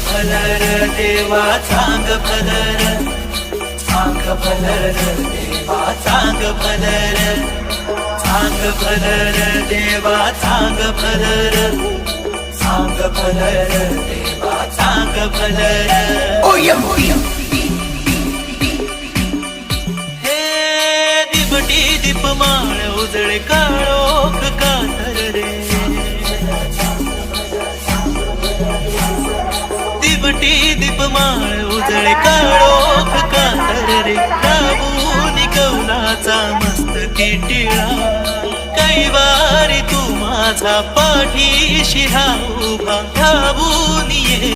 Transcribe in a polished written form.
भलर देवा चांग भलर, चांग भलर देवा चांग भलर, चांग भलर देवा चांग भलर, चांग भलर देवा चांग भलर. हे दिबटी दीपमाळ उजळे काळोख कातर रे, दिबटी दीपमाळ उजळे काळोख कातर रे. राबून कौलाचा मस्तकी टिळा, कैवारी तू माझा पाठीशी हा उभा. धावून ये